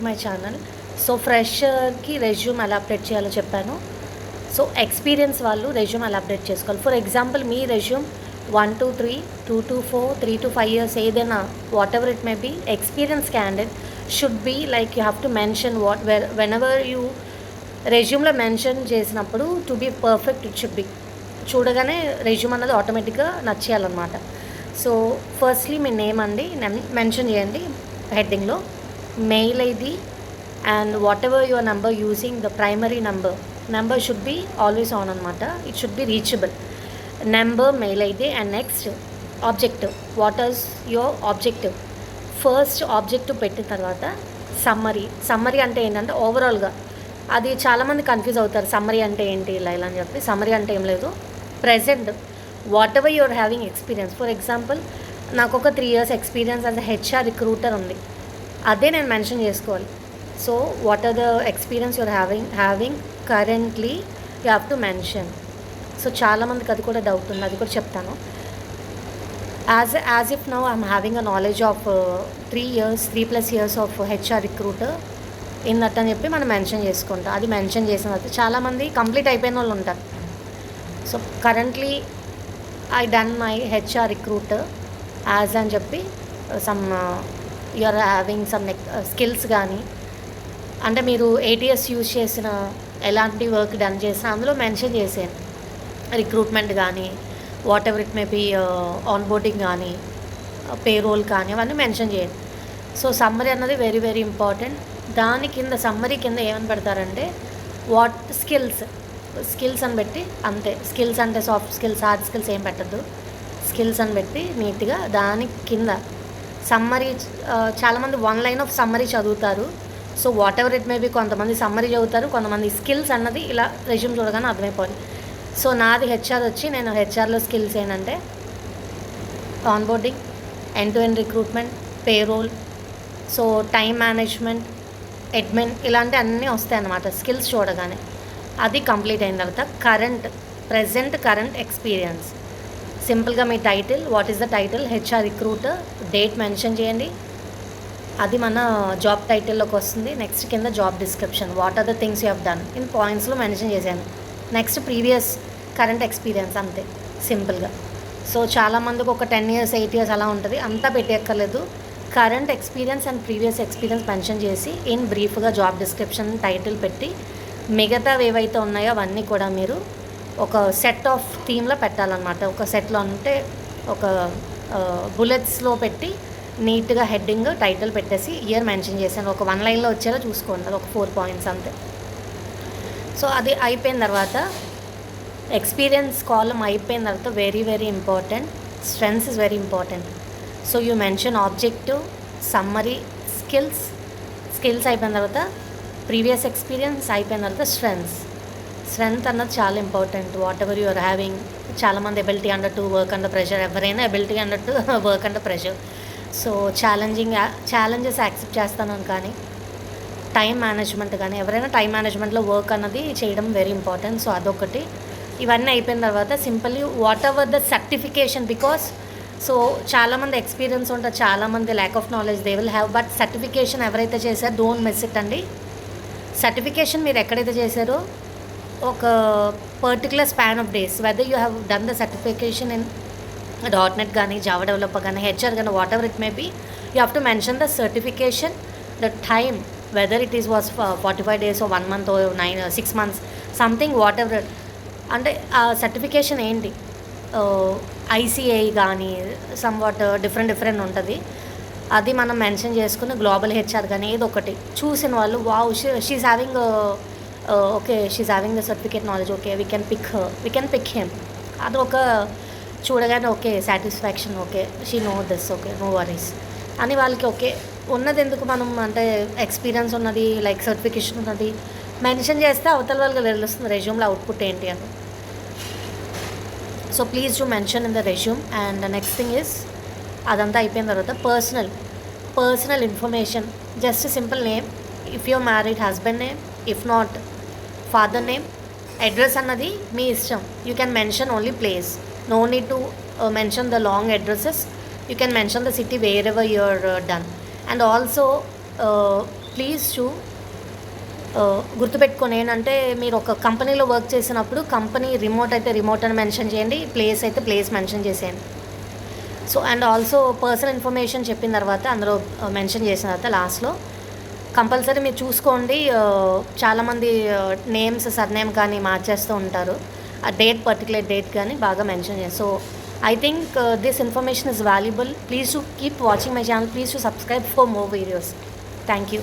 My channel. So ఫ్రెషర్కి resume ఎలా update చేయాలో చెప్పాను. సో ఎక్స్పీరియన్స్ వాళ్ళు రెజ్యూమ్ ఎలా అప్డేట్ చేసుకోవాలి. For example me resume 1 to 3, 2 to 4, 3 to 5 years ఏదైనా what ever it may be, experience candidate should be like you have to mention whenever you రెజ్యూమ్లో mention చేసినప్పుడు to be perfect it should be. చూడగానే resume అన్నది ఆటోమేటిక్గా నచ్చేయాలన్నమాట. So firstly మీ name అండి mention చేయండి హెడ్డింగ్లో, mail ID and what ever your number using the primary number should be always on అనమాట. It should be reachable. Number, mail ID and next objective. What is your objective? First objective పెట్టిన తర్వాత summary అంటే ఏంటంటే ఓవరాల్గా అది చాలామంది confuse అవుతారు. Summary అంటే ఏంటి ఇలా అని చెప్పి. సమ్మరీ అంటే ఏం లేదు, present what ever your having experience. For example నాకు ఒక 3 years experience as HR recruiter ఉంది, అదే నేను మెన్షన్ చేసుకోవాలి. So what are the experience you're having currently you have to mention. So చాలామందికి అది కూడా డౌట్ ఉంది, అది కూడా చెప్తాను. As if now I'm having a knowledge of 3+ years of HR recruiter in that అని చెప్పి మనం మెన్షన్ చేసుకుంటాం. అది మెన్షన్ చేసిన తర్వాత చాలామంది కంప్లీట్ అయిపోయిన వాళ్ళు ఉంటారు. So currently I done my HR recruiter as అని చెప్పి some you're having some skills కానీ, అంటే మీరు ATS యూజ్ చేసిన ఎలాంటి వర్క్ డన్ చేసినా అందులో మెన్షన్ చేసేయండి. రిక్రూట్మెంట్ కానీ, what ever it may be, onboarding కానీ, పేరోల్ కానీ, అవన్నీ మెన్షన్ చేయండి. సో సమ్మరీ అన్నది వెరీ వెరీ ఇంపార్టెంట్. దాని కింద సమ్మరీ కింద ఏమని పెడతారంటే వాట్ స్కిల్స్ అని పెట్టి అంతే. స్కిల్స్ అంటే సాఫ్ట్ స్కిల్స్, హార్డ్ స్కిల్స్ ఏం పెట్టద్దు, స్కిల్స్ అని పెట్టి నీట్గా దాని కింద సమ్మరీ. చాలామంది 1 line ఆఫ్ సమ్మరీ చదువుతారు. So what ever it may be, కొంతమంది సమ్మరీ చదువుతారు, కొంతమంది స్కిల్స్ అన్నది ఇలా రెజ్యూమ్ చూడగానే అర్థమైపోయింది. సో నాది హెచ్ఆర్ వచ్చి, నేను హెచ్ఆర్లో స్కిల్స్ ఏంటంటే onboarding, end to end recruitment, payroll, so time management, admin, ఇలాంటి అన్నీ వస్తాయి అన్నమాట స్కిల్స్ చూడగానే. అది కంప్లీట్ అయిన తర్వాత కరెంట్ ఎక్స్పీరియన్స్. సింపుల్గా మీ title, what is the title? HR recruiter. Date mention చేయండి, అది మన జాబ్ టైటిల్లోకి వస్తుంది. నెక్స్ట్ కింద job description, what are the things you have done in పాయింట్స్లో మెన్షన్ చేశాను. నెక్స్ట్ ప్రీవియస్ కరెంట్ ఎక్స్పీరియన్స్, అంతే సింపుల్గా. సో చాలామందికి ఒక 10 years 8 years అలా ఉంటుంది, అంతా పెట్టేక్కర్లేదు. Current experience and previous experience mention చేసి ఇన్ బ్రీఫ్గా జాబ్ డిస్క్రిప్షన్ టైటిల్ పెట్టి, మిగతావి ఏవైతే ఉన్నాయో అవన్నీ కూడా మీరు ఒక సెట్ ఆఫ్ థీమ్లో పెట్టాలన్నమాట. ఒక సెట్లో అంటే ఒక బుల్లెట్స్లో పెట్టి నీట్గా హెడ్డింగ్, టైటిల్ పెట్టేసి ఇయర్ మెన్షన్ చేశాను. ఒక 1 lineలో వచ్చేలా చూసుకోండి, అది ఒక 4 points అంతే. సో అది అయిపోయిన తర్వాత ఎక్స్పీరియన్స్ కాలం అయిపోయిన తర్వాత very very important, strengths is very important. So you mention objective, summary, skills అయిపోయిన తర్వాత ప్రీవియస్ ఎక్స్పీరియన్స్ అయిపోయిన తర్వాత స్ట్రెంగ్త్ అన్నది చాలా important. Whatever you're having. చాలామంది ability under to work under pressure, ఎవరైనా ability under to work under pressure. So challenges accept చేస్తాను కానీ, టైం మేనేజ్మెంట్ కానీ, ఎవరైనా టైం మేనేజ్మెంట్లో వర్క్ అన్నది చేయడం వెరీ ఇంపార్టెంట్. సో అదొకటి. ఇవన్నీ అయిపోయిన తర్వాత simply what ever the certification, because so చాలామంది ఎక్స్పీరియన్స్ ఉంటుంది, చాలామంది lack of knowledge they will have. But certification ఎవరైతే చేశారో డోంట్ మిస్ ఇట్ అండి. సర్టిఫికేషన్ మీరు ఎక్కడైతే చేశారో ఒక particular span of days, whether you have done the certification in .NET కానీ, జావా డెవలపర్ కానీ, హెచ్ఆర్ కానీ, what ever it may be, you have to mention the certification, the time, whether it was 45 days or 1 month or 6 months, something what ever. అంటే ఆ certification ఏంటి, ICAI కానీ somewhat different ఉంటుంది. అది మనం mention చేసుకుని గ్లోబల్ హెచ్ఆర్ కానీ ఏదో ఒకటి చూసిన వాళ్ళు wow she is having the certificate knowledge, okay we can pick him. అది ఒక చూడగానే okay satisfaction, okay she know this, okay no worries అని వాళ్ళకి ఓకే ఉన్నది. ఎందుకు మనం అంటే ఎక్స్పీరియన్స్ ఉన్నది, లైక్ సర్టిఫికేషన్ ఉన్నది మెన్షన్ చేస్తే అవతల వాళ్ళకి తెలుస్తుంది రెజ్యూమ్లో అవుట్పుట్ ఏంటి అని. So please do mention in the resume. And next thing is, అదంతా అయిపోయిన తర్వాత personal information, just simple name, if you're married husband name, if not father name. Address అన్నది మీ ఇష్టం, you can mention only place, no need to mention the long addresses. You can mention the city wherever you're done. And also please గుర్తుపెట్టుకొని ఏంటంటే మీరు ఒక కంపెనీలో work చేసినప్పుడు company remote అయితే remote అని మెన్షన్ చేయండి, ప్లేస్ అయితే ప్లేస్ మెన్షన్ చేసేయండి. So and also personal information చెప్పిన తర్వాత అందులో మెన్షన్ చేసిన తర్వాత లాస్ట్లో కంపల్సరీ మీరు చూసుకోండి. చాలామంది నేమ్స్ సర్నేమ్ కానీ మార్చేస్తూ ఉంటారు, ఆ పర్టికులర్ డేట్ కానీ బాగా మెన్షన్ చేస్తారు. So I think this information is valuable. Please to keep watching my channel. Please to subscribe for more videos. Thank you.